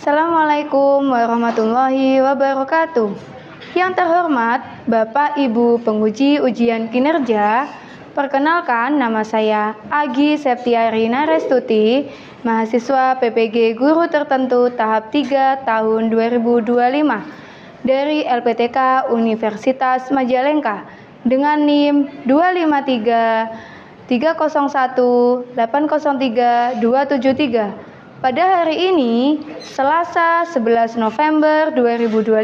Assalamualaikum warahmatullahi wabarakatuh. Yang terhormat Bapak Ibu penguji ujian kinerja, perkenalkan nama saya Agi Septiarina Restuti, mahasiswa PPG Guru Tertentu tahap 3 tahun 2025 dari LPTK Universitas Majalengka dengan NIM 253 301 803 273. Pada hari ini, Selasa 11 November 2025,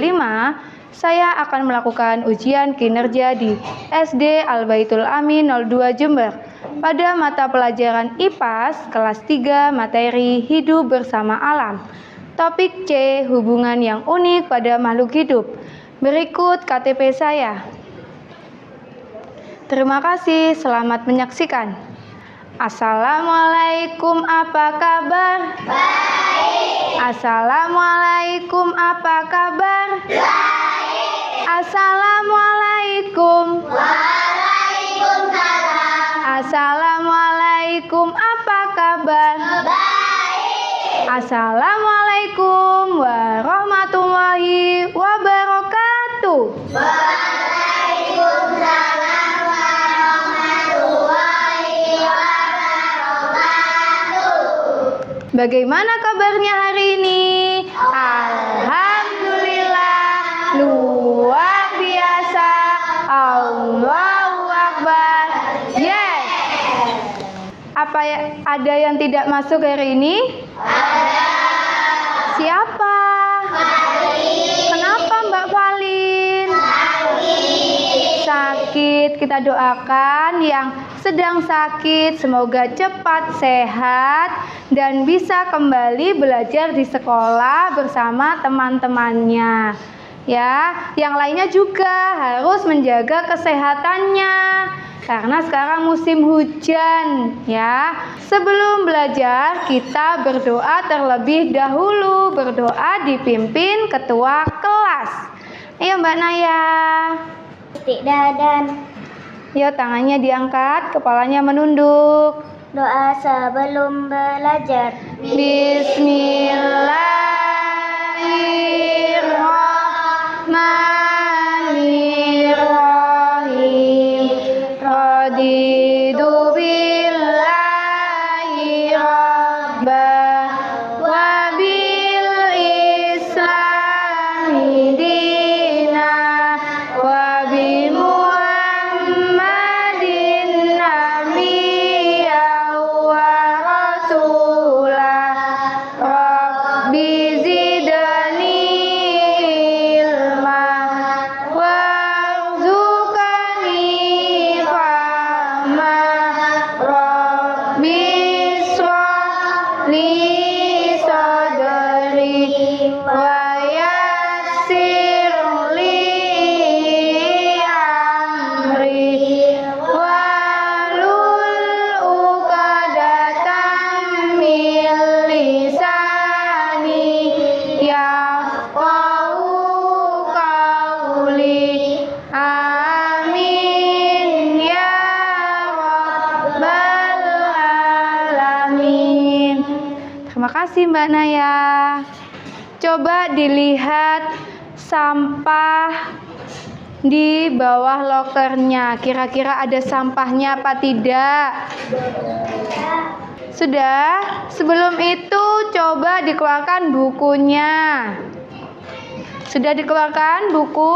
saya akan melakukan ujian kinerja di SD Al-Baitul Amin 02 Jember pada mata pelajaran IPAS kelas 3 materi Hidup Bersama Alam. Topik C, hubungan yang unik pada makhluk hidup. Berikut KTP saya. Terima kasih, selamat menyaksikan. Assalamualaikum, apa kabar? Baik. Assalamualaikum, apa kabar? Baik. Assalamualaikum. Waalaikumsalam. Assalamualaikum, apa kabar? Baik. Assalamualaikum warahmatullahi wabarakatuh. Waalaikumsalam warahmatullahi wabarakatuh. Bagaimana kabarnya hari ini? Alhamdulillah, luar biasa. Allahu Akbar. Yes. Apa ada yang tidak masuk hari ini? Ada. Siapa? Falin. Kenapa Mbak Falin? Sakit. Kita doakan yang sedang sakit semoga cepat sehat dan bisa kembali belajar di sekolah bersama teman-temannya. Ya, yang lainnya juga harus menjaga kesehatannya karena sekarang musim hujan, ya. Sebelum belajar, kita berdoa terlebih dahulu. Berdoa dipimpin ketua kelas. Ayo Mbak Naya. Titik dadan. Yuk, tangannya diangkat, kepalanya menunduk. Doa sebelum belajar. Bismillahirrahmanirrahim. Raditu billahi rabbah wa bil islami dina wa bi Muhammadin nabiyya wa rasulah. Rabbi zidni ilma warzuqni fahma. Rabbi shrah li sadri wa yassir li amri wahlul uqdatam min lisani yafqahu qawli. Amin ya rabbal alamin. Terima kasih Mbak Naya. Coba dilihat sampah di bawah lokernya. Kira-kira ada sampahnya apa tidak? Sudah? Sebelum itu coba dikeluarkan bukunya. Sudah dikeluarkan buku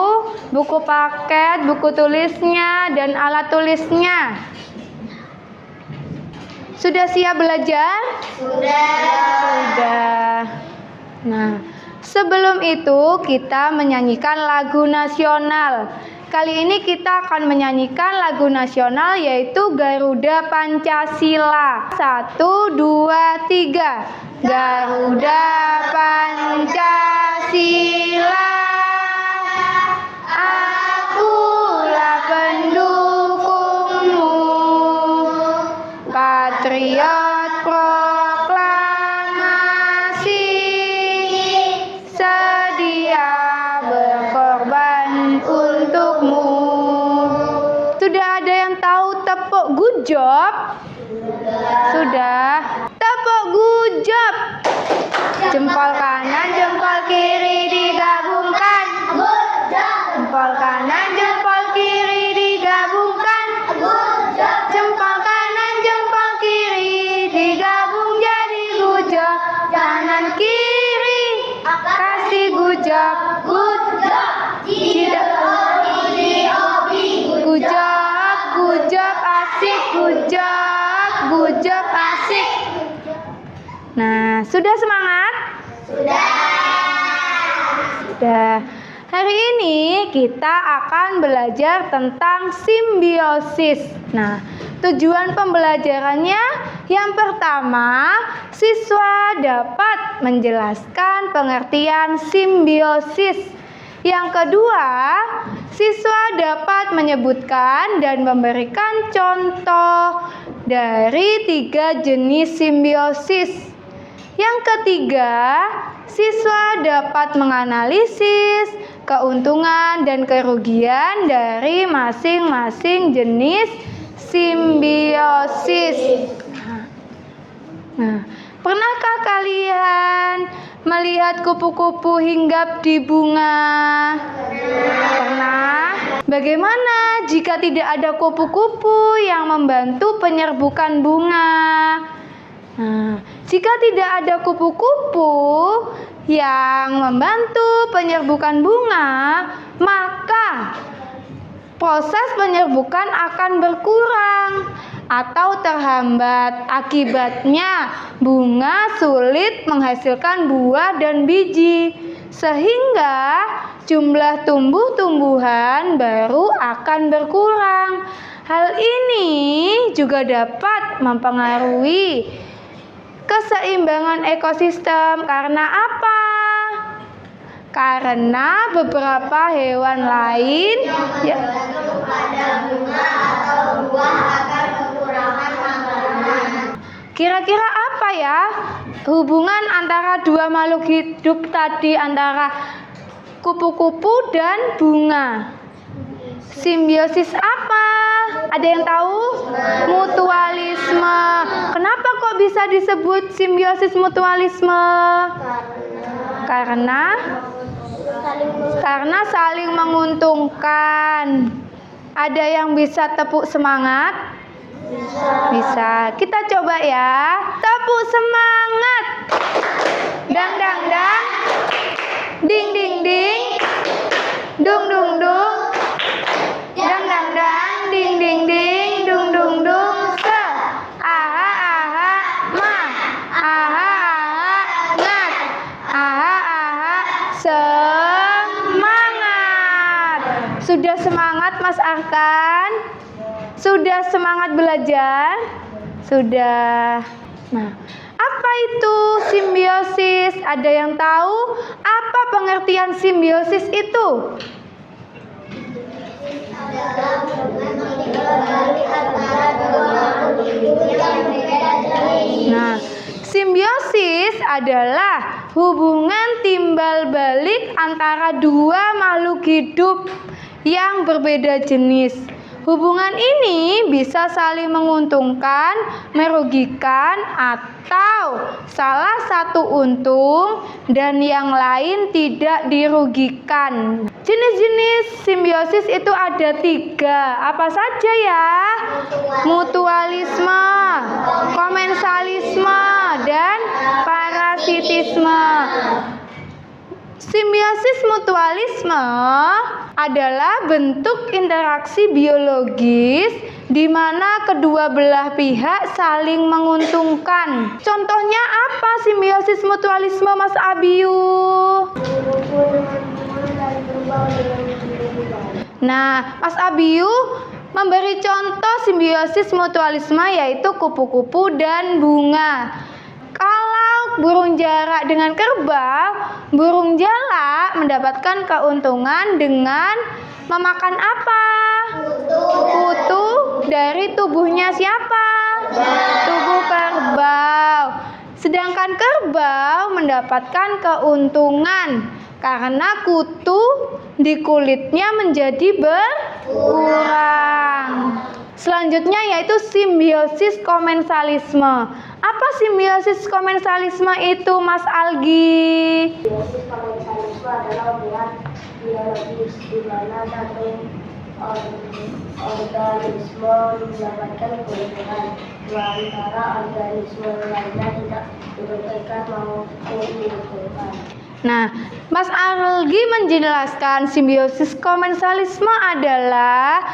paket, buku tulisnya, dan alat tulisnya. Sudah siap belajar? Sudah. Nah, sebelum itu kita menyanyikan lagu nasional. Kali ini kita akan menyanyikan lagu nasional yaitu Garuda Pancasila. 1, 2, 3. Garuda Pancasila, akulah pendukungmu, patriot proklamasi, sedia berkorban untukmu. Sudah ada yang tahu tepuk good job? Sudah. Tepuk good job. Jempol kanan, asik gujap. Tidak. Gujap asik gujap asik. Nah, sudah semangat? Sudah. Hari ini kita akan belajar tentang simbiosis. Nah, tujuan pembelajarannya yang pertama, siswa dapat menjelaskan pengertian simbiosis. Yang kedua, siswa dapat menyebutkan dan memberikan contoh dari 3 jenis simbiosis. Yang ketiga, siswa dapat menganalisis keuntungan dan kerugian dari masing-masing jenis simbiosis. Nah, pernahkah kalian melihat kupu-kupu hinggap di bunga? Pernah? Bagaimana jika tidak ada kupu-kupu yang membantu penyerbukan bunga? Nah, jika tidak ada kupu-kupu yang membantu penyerbukan bunga, maka proses penyerbukan akan berkurang atau terhambat. Akibatnya, bunga sulit menghasilkan buah dan biji, sehingga jumlah tumbuh-tumbuhan baru akan berkurang. Hal ini juga dapat mempengaruhi keseimbangan ekosistem. Karena apa? Karena beberapa hewan lain Kira-kira apa ya hubungan antara dua makhluk hidup tadi, antara kupu-kupu dan bunga? Simbiosis apa? Ada yang tahu? Mutualisme. Kenapa kok bisa disebut simbiosis mutualisme? Karena saling menguntungkan. Ada yang bisa tepuk semangat? Bisa. Kita coba ya. Tepuk semangat. Dang dang dang. Ding ding ding. Dung dung dung. Dang dang dang. Ding ding ding. Dung dung dung. Se. Aha aha ma. Aha aha ngat. Aha aha semangat. Sudah semangat Mas Arkan? Sudah semangat belajar? Sudah. Nah, apa itu simbiosis? Ada yang tahu apa pengertian simbiosis itu? Nah, simbiosis adalah hubungan timbal balik antara dua makhluk hidup yang berbeda jenis. Hubungan ini bisa saling menguntungkan, merugikan, atau salah satu untung dan yang lain tidak dirugikan. Jenis-jenis simbiosis itu ada 3. Apa saja ya? Mutualisme, komensalisme, dan parasitisme. Simbiosis mutualisme adalah bentuk interaksi biologis di mana kedua belah pihak saling menguntungkan. Contohnya apa simbiosis mutualisme, Mas Abiyu? Nah, Mas Abiyu memberi contoh simbiosis mutualisme yaitu kupu-kupu dan bunga. Kalau burung jalak dengan kerbau, burung jalak mendapatkan keuntungan dengan memakan apa? Kutu dari tubuhnya siapa? Tubuh kerbau. Sedangkan kerbau mendapatkan keuntungan karena kutu di kulitnya menjadi berkurang. Selanjutnya yaitu simbiosis komensalisme. Apa simbiosis komensalisme itu, Mas Algi? Simbiosis komensalisme adalah hubungan biologis di mana satu organisme mendapatkan keuntungan, sementara organisme lainnya tidak dirugikan maupun diuntungkan. Nah, Mas Algi menjelaskan simbiosis komensalisme adalah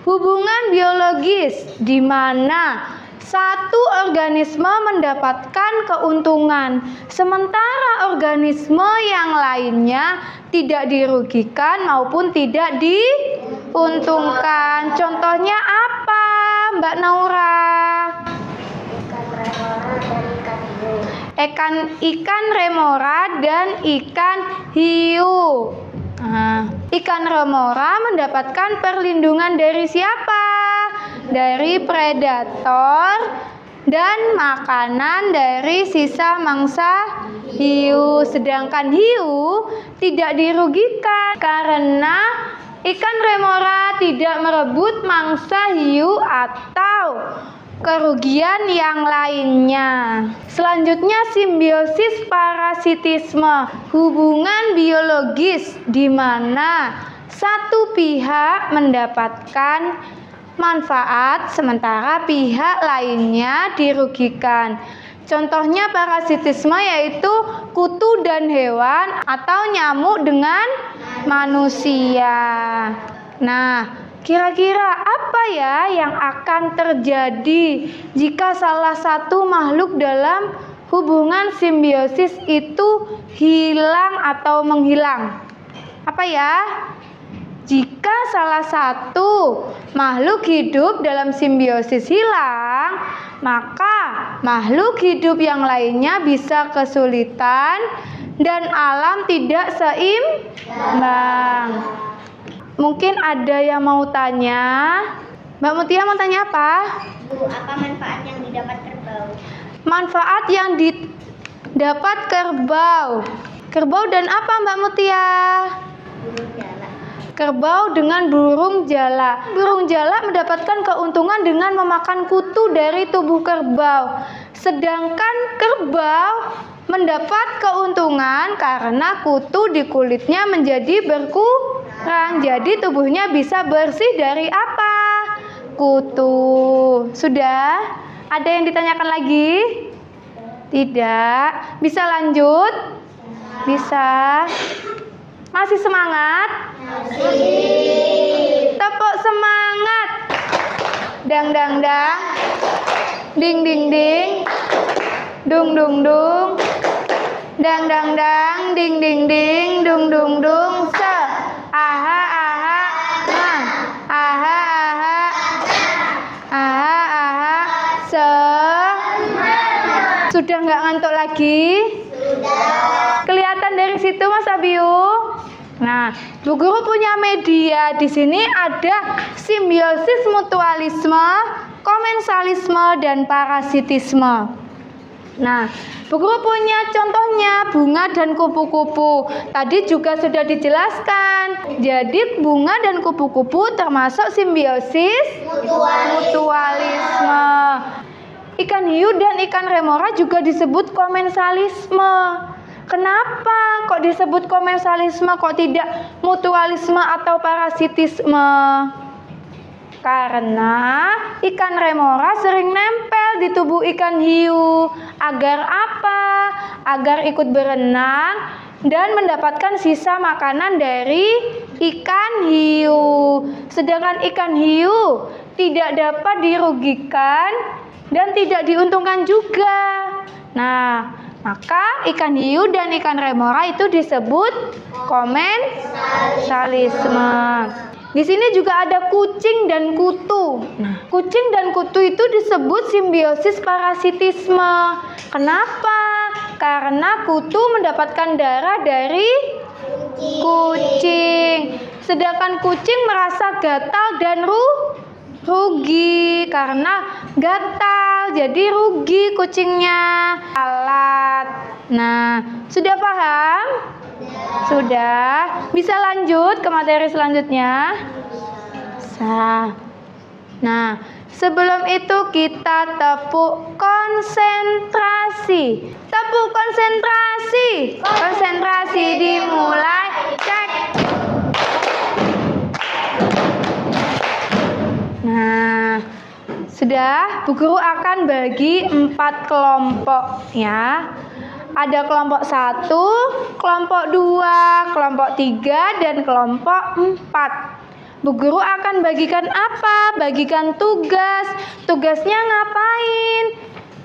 hubungan biologis di mana satu organisme mendapatkan keuntungan, sementara organisme yang lainnya tidak dirugikan maupun tidak diuntungkan. Contohnya apa, Mbak Naura? Ikan remora dan ikan hiu. Ikan remora mendapatkan perlindungan dari siapa? Dari predator dan makanan dari sisa mangsa hiu. Sedangkan hiu tidak dirugikan karena ikan remora tidak merebut mangsa hiu atau kerugian yang lainnya. Selanjutnya simbiosis parasitisme, hubungan biologis di mana satu pihak mendapatkan manfaat sementara pihak lainnya dirugikan. Contohnya parasitisme yaitu kutu dan hewan atau nyamuk dengan manusia. Nah, kira-kira apa ya yang akan terjadi jika salah satu makhluk dalam hubungan simbiosis itu hilang atau menghilang? Apa ya? Jika salah satu makhluk hidup dalam simbiosis hilang, maka makhluk hidup yang lainnya bisa kesulitan dan alam tidak seimbang. Mungkin ada yang mau tanya. Mbak Mutia mau tanya apa? Bu, apa manfaat yang didapat kerbau? Manfaat yang didapat kerbau. Kerbau dan apa, Mbak Mutia? Burung jalak. Kerbau dengan burung jalak. Burung jalak mendapatkan keuntungan dengan memakan kutu dari tubuh kerbau. Sedangkan kerbau mendapat keuntungan karena kutu di kulitnya menjadi berkurang. Jadi tubuhnya bisa bersih dari apa? Kutu. Sudah? Ada yang ditanyakan lagi? Tidak. Bisa lanjut? Bisa. Masih semangat? Tepuk semangat. Dang dang dang. Ding ding ding. Dung dung dung. Dang dang dang. Ding ding ding. Dung dung dung. Se. Aha aha. Nah. Aha aha. Aha aha. Se. Sudah nggak ngantuk lagi? Sudah. Kelihatan dari situ, Mas Abiu? Nah, Bu Guru punya media. Di sini ada simbiosis mutualisme, komensalisme, dan parasitisme. Nah, Bu Guru punya contohnya bunga dan kupu-kupu. Tadi juga sudah dijelaskan. Jadi bunga dan kupu-kupu termasuk simbiosis mutualisme. Ikan hiu dan ikan remora juga disebut komensalisme. Kenapa kok disebut komensalisme, kok tidak mutualisme atau parasitisme? Karena ikan remora sering nempel di tubuh ikan hiu. Agar apa? Agar ikut berenang dan mendapatkan sisa makanan dari ikan hiu. Sedangkan ikan hiu tidak dapat dirugikan dan tidak diuntungkan juga. Nah, maka ikan hiu dan ikan remora itu disebut komensalisme. Di sini juga ada kucing dan kutu. Nah, kucing dan kutu itu disebut simbiosis parasitisme. Kenapa? Karena kutu mendapatkan darah dari kucing. Sedangkan kucing merasa gatal dan rugi karena gatal, jadi rugi kucingnya. Alat. Nah, sudah paham? Sudah. Bisa lanjut ke materi selanjutnya? Bisa. Nah, sebelum itu kita tepuk konsentrasi. Tepuk konsentrasi. Konsentrasi dimulai. Cek. Nah, sudah, Bu Guru akan bagi 4 kelompok ya. Ada kelompok 1, kelompok 2, kelompok 3, dan kelompok 4. Bu Guru akan bagikan apa? Bagikan tugas. Tugasnya ngapain?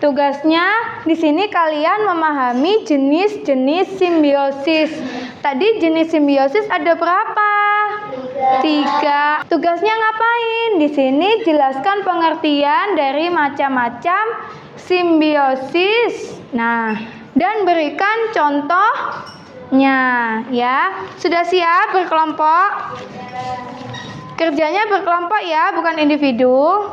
Tugasnya di sini kalian memahami jenis-jenis simbiosis. Tadi jenis simbiosis ada berapa? 3. Tugasnya ngapain? Di sini jelaskan pengertian dari macam-macam simbiosis. Nah, dan berikan contohnya ya. Sudah siap berkelompok? Kerjanya berkelompok ya, bukan individu.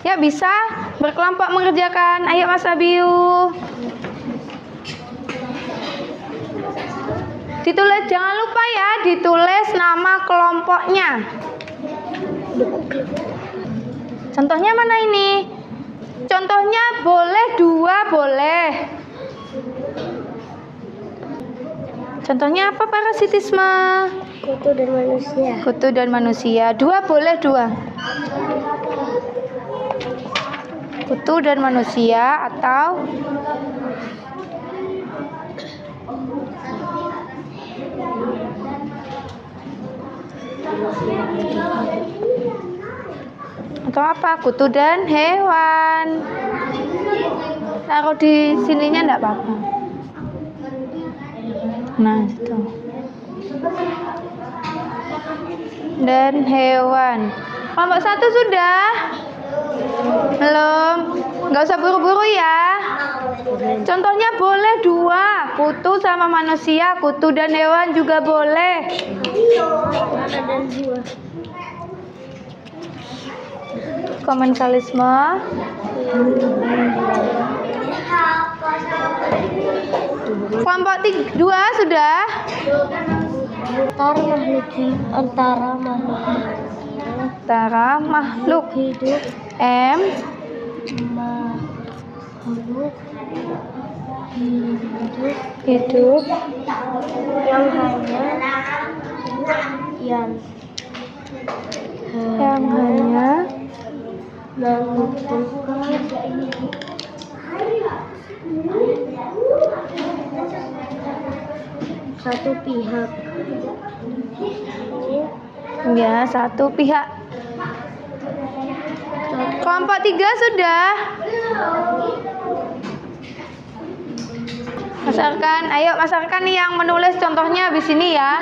Ya, bisa berkelompok mengerjakan. Ayo Mas Abiu. Ditulis, jangan lupa ya, ditulis nama kelompoknya. Contohnya mana ini? Contohnya boleh 2, boleh. Contohnya apa parasitisme? Kutu dan manusia. Kutu dan manusia. 2 boleh 2. Kutu dan manusia atau apa? Kutu dan hewan. Taruh di sininya enggak apa-apa. Nah, itu. Dan hewan. Kelompok 1 sudah? Belum. Nggak usah buru-buru ya. Contohnya boleh 2. Kutu sama manusia. Kutu dan hewan juga boleh. Komensalisme. Kelompok 2 sudah? Antara makhluk hidup M makhluk hidup yang hanya menguntungkan satu pihak. Ya, satu pihak. Kelompok 3 sudah? Mas Arkan, ayo Mas Arkan nih yang menulis contohnya di sini ya.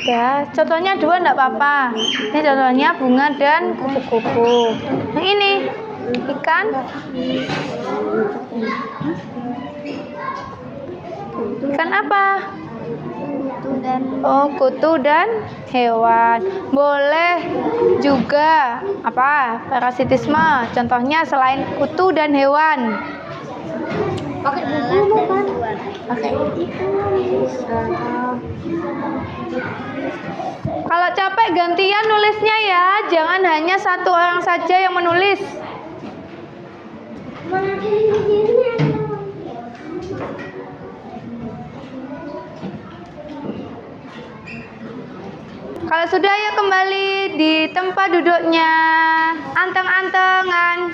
Ya, contohnya 2 enggak apa-apa. Ini contohnya bunga dan kupu-kupu. Yang ini ikan. Ikan apa? Kutu dan hewan. Boleh juga apa? Parasitisme. Contohnya selain kutu dan hewan. Pakai buku kan? Pakai Kalau capek gantian nulisnya ya, jangan hanya satu orang saja yang menulis. Kalau sudah ya kembali di tempat duduknya. Anteng-antengan.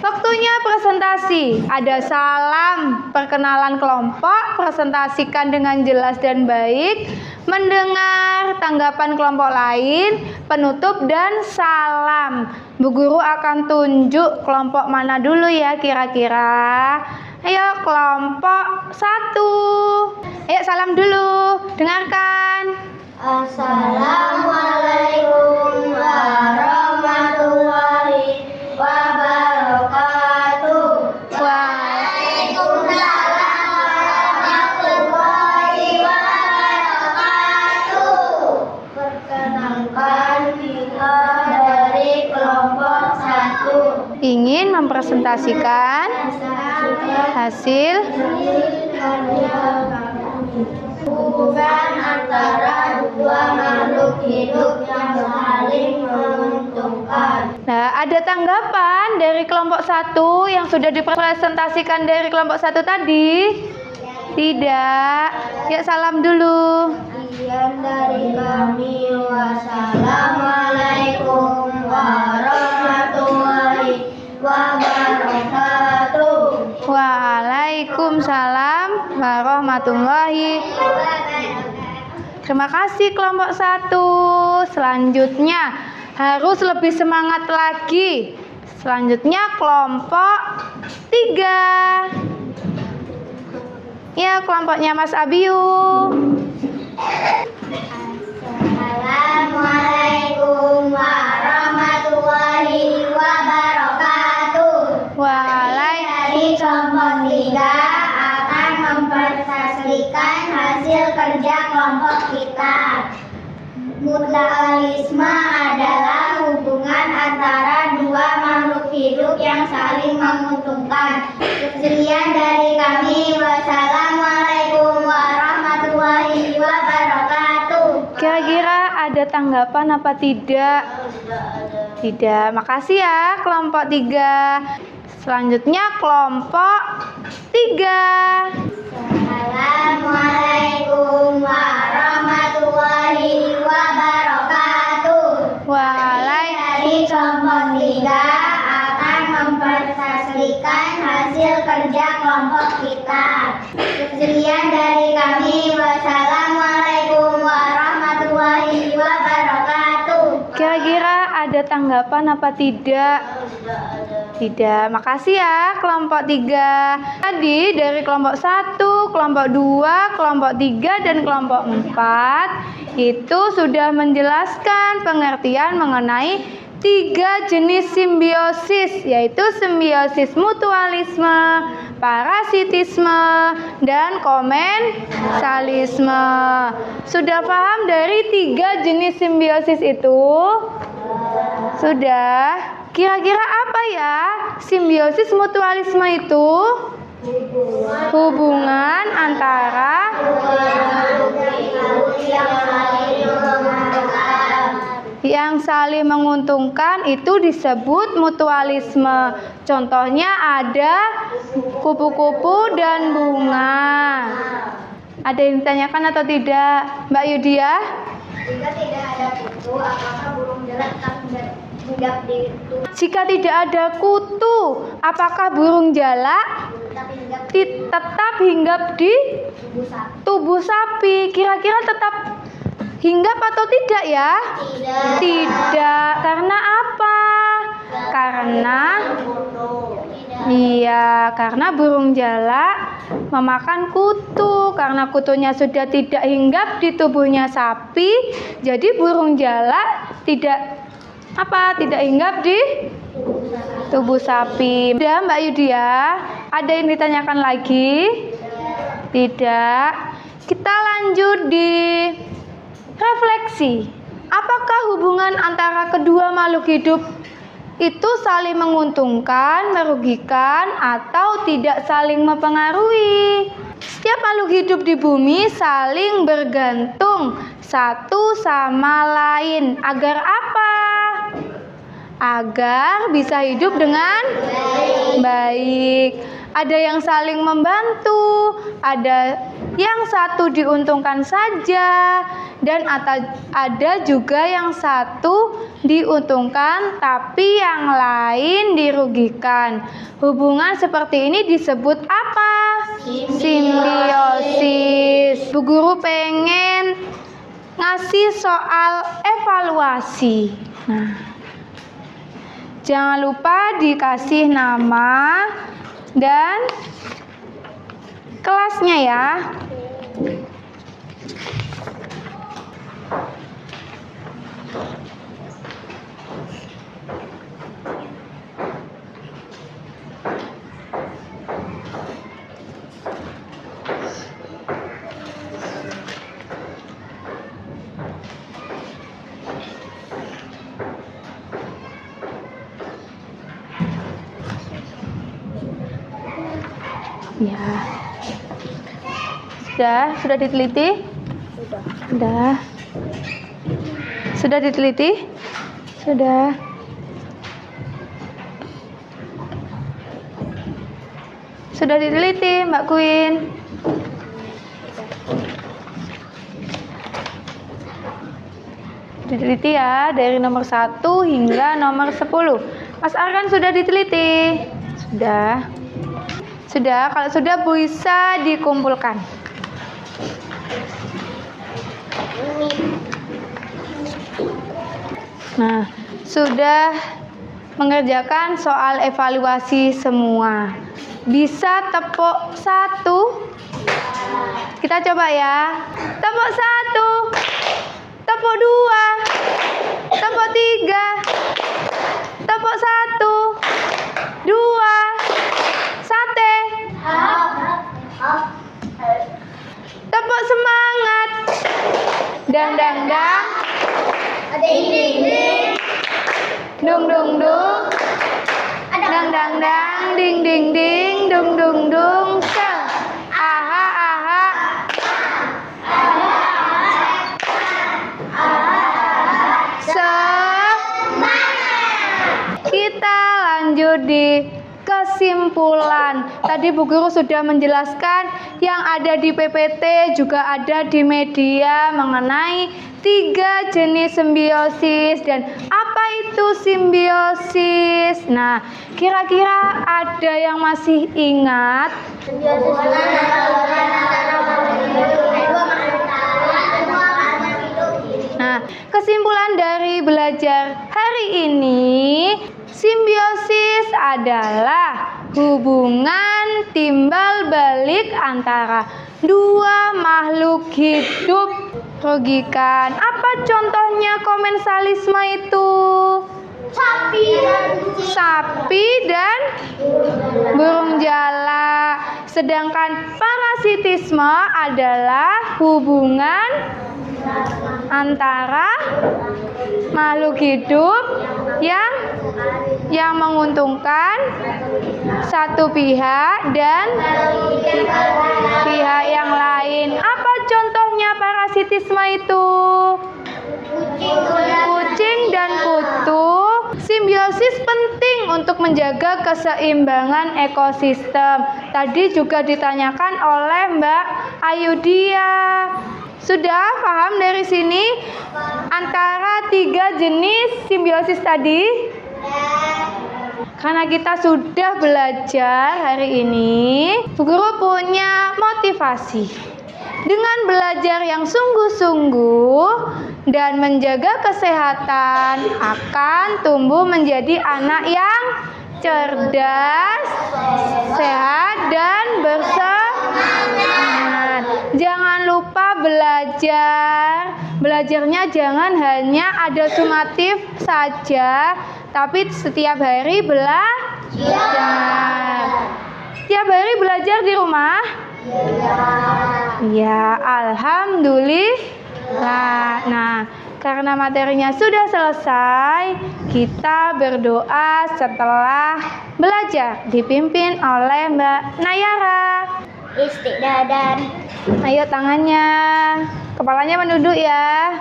Waktunya presentasi. Ada salam, perkenalan kelompok, presentasikan dengan jelas dan baik, mendengar tanggapan kelompok lain, penutup dan salam. Bu Guru akan tunjuk kelompok mana dulu ya kira-kira. Ayo kelompok 1. Ayo salam dulu. Dengarkan. Assalamualaikum warahmatullahi wabarakatuh. Waalaikumsalam warahmatullahi wabarakatuh. Perkenalkan, kita dari kelompok 1 Ingin mempresentasikan hasil hubungan antara dua makhluk hidup yang saling menguntungkan. Nah, ada tanggapan dari kelompok 1 yang sudah dipresentasikan dari kelompok 1 tadi? Tidak. Ya, salam dulu. Sekian dari kami. Wassalamualaikum warahmatullahi wabarakatuh. Waalaikumsalam warahmatullahi. Terima kasih kelompok 1. Selanjutnya harus lebih semangat lagi. Selanjutnya kelompok 3. Ya, kelompoknya Mas Abiu. Assalamualaikum warahmatullahi wabarakatuh. Dari kelompok 3 akan mempresentasikan hasil kerja kelompok kita. Mutualisme adalah hubungan antara dua makhluk hidup yang saling menguntungkan. Sekian dari kami. Wassalamualaikum warahmatullahi wabarakatuh. Kira-kira ada tanggapan apa tidak? Tidak. Makasih ya kelompok 3. Selanjutnya kelompok 3. Assalamualaikum warahmatullahi wabarakatuh. Dari kelompok 3 akan mempresentasikan hasil kerja kelompok kita. Sekian dari kami. Wassalamualaikum warahmatullahi wabarakatuh. Kira-kira ada tanggapan apa tidak? Tidak. Makasih ya kelompok 3. Tadi dari kelompok 1, kelompok 2, kelompok 3 dan kelompok 4 itu sudah menjelaskan pengertian mengenai 3 jenis simbiosis, yaitu simbiosis mutualisme, parasitisme, dan komensalisme. Sudah paham dari 3 jenis simbiosis itu? Sudah. Kira-kira apa ya simbiosis mutualisme itu? Hubungan antara yang saling menguntungkan itu disebut mutualisme. Contohnya ada kupu-kupu dan bunga. Ada yang ditanyakan atau tidak, Mbak Yudia? Jika tidak ada kutu, apakah burung jalak hinggap di tubuh? Jika tidak ada kutu, apakah burung jalak tetap hinggap di tubuh sapi? Kira-kira tetap hinggap atau tidak ya? Tidak. Karena apa? Karena burung jalak memakan kutu. Karena kutunya sudah tidak hinggap di tubuhnya sapi, jadi burung jalak tidak hinggap di tubuh sapi. Sudah, Mbak Yudia? Ada yang ditanyakan lagi? Tidak. Kita lanjut di refleksi. Apakah hubungan antara kedua makhluk hidup itu saling menguntungkan, merugikan, atau tidak saling mempengaruhi? Setiap makhluk hidup di bumi saling bergantung satu sama lain. Agar apa? Agar bisa hidup dengan baik. Ada yang saling membantu, ada yang satu diuntungkan saja, dan ada juga yang satu diuntungkan tapi yang lain dirugikan. Hubungan seperti ini disebut apa? Simbiosis. Bu guru pengen ngasih soal evaluasi. Nah, jangan lupa dikasih nama dan kelasnya ya. Ya. Sudah diteliti? Sudah. Sudah diteliti? Sudah. Sudah diteliti, Mbak Queen. Diteliti ya, dari nomor 1 hingga nomor 10. Mas Arkan sudah diteliti? Sudah. Sudah, kalau sudah bisa dikumpulkan. Nah, sudah mengerjakan soal evaluasi semua. Bisa tepuk 1? Kita coba ya. Tepuk 1. Tepuk 2. Tepuk 3. Tepuk 1. 2. Sate. Tepuk semangat. Dang dang dang. Ding ding ding. Dung dung dung. Dang dang dang. Ding ding ding. Dung dung dung. Sel. Aha aha. Kita lanjut di kesimpulan. Tadi Bu Guru sudah menjelaskan yang ada di PPT juga ada di media mengenai 3 jenis simbiosis dan apa itu simbiosis. Nah, kira-kira ada yang masih ingat? Nah, kesimpulan dari belajar hari ini, simbiosis adalah hubungan timbal balik antara 2 makhluk hidup. Logikan. Apa contohnya komensalisme itu? Sapi dan burung jala. Sedangkan parasitisme adalah hubungan antara makhluk hidup yang menguntungkan satu pihak dan pihak yang lain. Apa contohnya parasitisme itu? Kucing dan kutu. Simbiosis penting untuk menjaga keseimbangan ekosistem. Tadi juga ditanyakan oleh Mbak Ayudia. Sudah paham dari sini antara 3 jenis simbiosis tadi? Karena kita sudah belajar hari ini, Bu Guru punya motivasi. Dengan belajar yang sungguh-sungguh dan menjaga kesehatan akan tumbuh menjadi anak yang cerdas, sehat, dan bersemangat. Jangan lupa belajar. Belajarnya jangan hanya ada sumatif saja, tapi setiap hari belajar. Tiap hari belajar di rumah? Ya, alhamdulillah. Nah, karena materinya sudah selesai, kita berdoa setelah belajar dipimpin oleh Mbak Nayara. Istiqdadan. Ayo tangannya, kepalanya menunduk ya.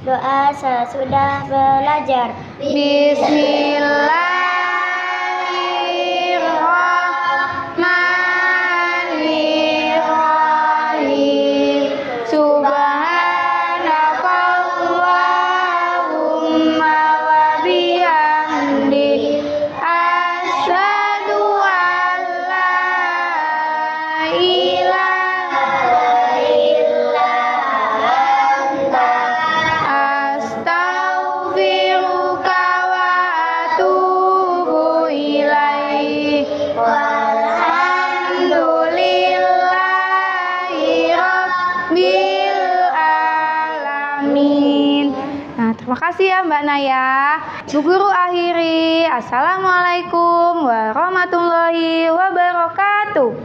Doa sesudah belajar. Bismillahirrahmanirrahim. Subhanakallahumma wa bihamdik. Asyhadu an la ilaha illa anta. Astaghfiruka wa atubu ilaik. Walhamdulillahi rabbil alamin. Nah, terima kasih ya Mbak Naya. Bu Guru akhiri. Assalamualaikum warahmatullahi wabarakatuh.